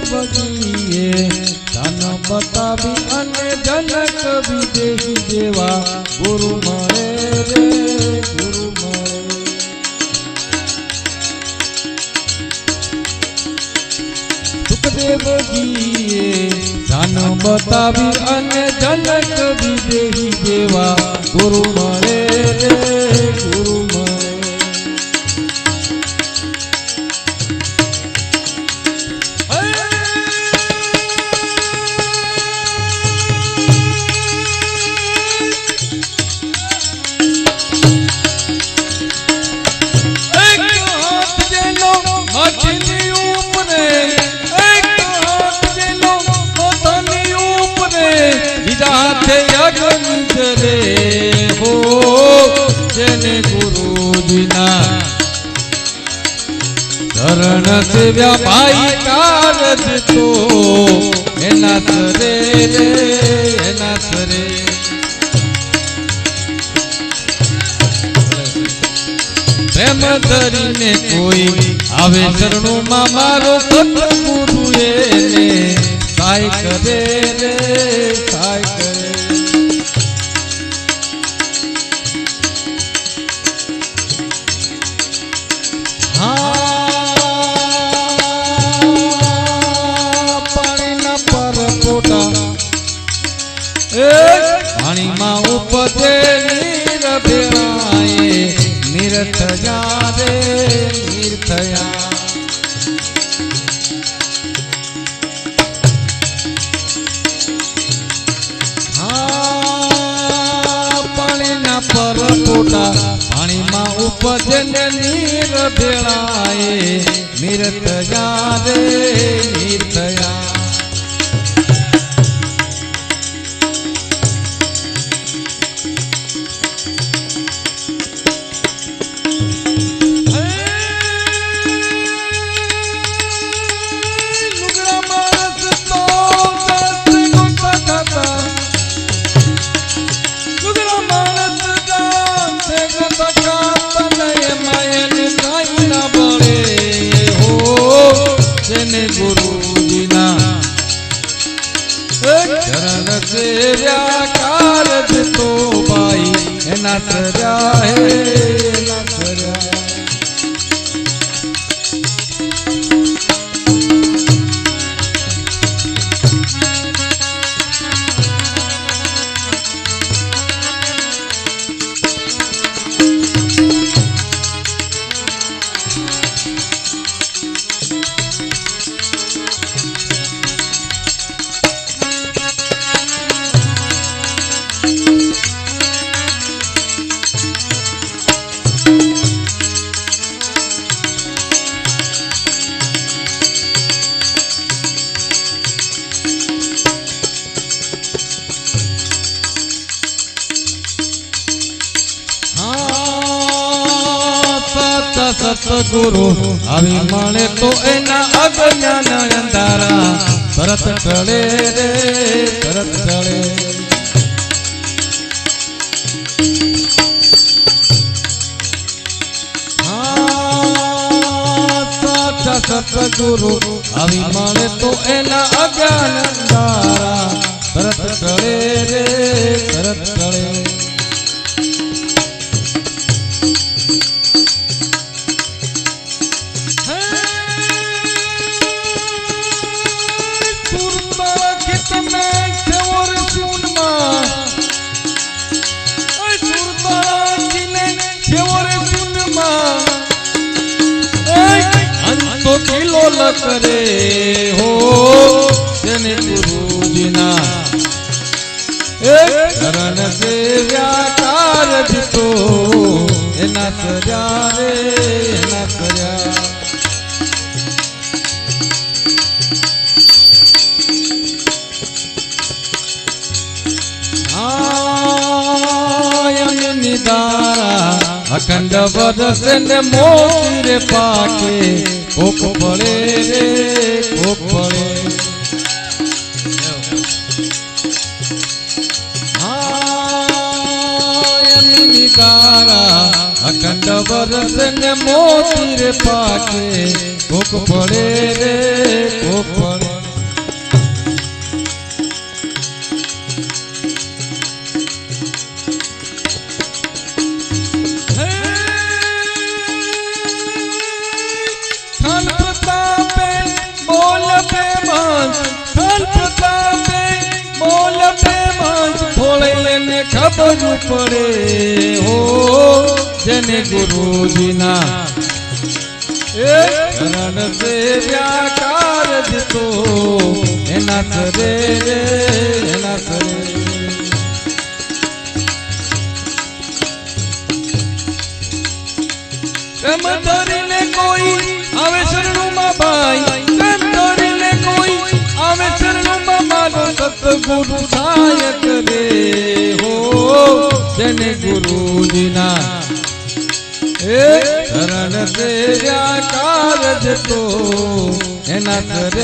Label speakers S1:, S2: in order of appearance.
S1: બગીએ ધન બતાવી અને જનક વિદેશી જેવા ગુરુ મળે રે ગુરુ મળે સુખદેવજીએ ધન બતાવી અને જનક વિદેશી જેવા ગુરુ મળે રે ગુરુ મળે हो जेने गुरुजीना चरण सेव्या भाई कारज तो एना सरे रे एना सरे प्रेम धरीने कोई आवे चरणों में मारो सतगुरु एने सहाय करे रे सहाय करे पानी मां उपजे नीर भेड़ाए निरथया रे निरथया पानी ना पर पोटा पानी मां उपजे नीर भेड़ाए निरथया रे निरथया गुरुजीना चरण सेव्या कारज तो भाई एना सर्या है एना सर्या सतगुरु अभी मळे तो एना अज्ञान अंधारा तरत टळे रे तरत टळे सतगुरु अभी मळे तो एना अज्ञान अंधारा तरत टळे रे तरत टळे करे हो तेने गुरुजीना चरण सेव्या कारज तो एना सर्या रे एना सर्या निदारा अखंड बरसन मोती रे पाके कोप पड़े रे कोप पड़े निदारा अखंड बरसन मोती रे पाके कोप पड़े रे कोप पड़े ખબર પડે હો જેને ગુરુજીના શરણ સેવ્યા કારજ તો એના સરે રે એના સરે એમ ધરીને કોઈ આવે શરણુમાં ભાઈ એમ ધરીને કોઈ આવે શરણુમાં માનો સતગુરુ થાય કરે હો જેને ગુરુજીના શરણ સેવ્યા કારજ તો એના સરે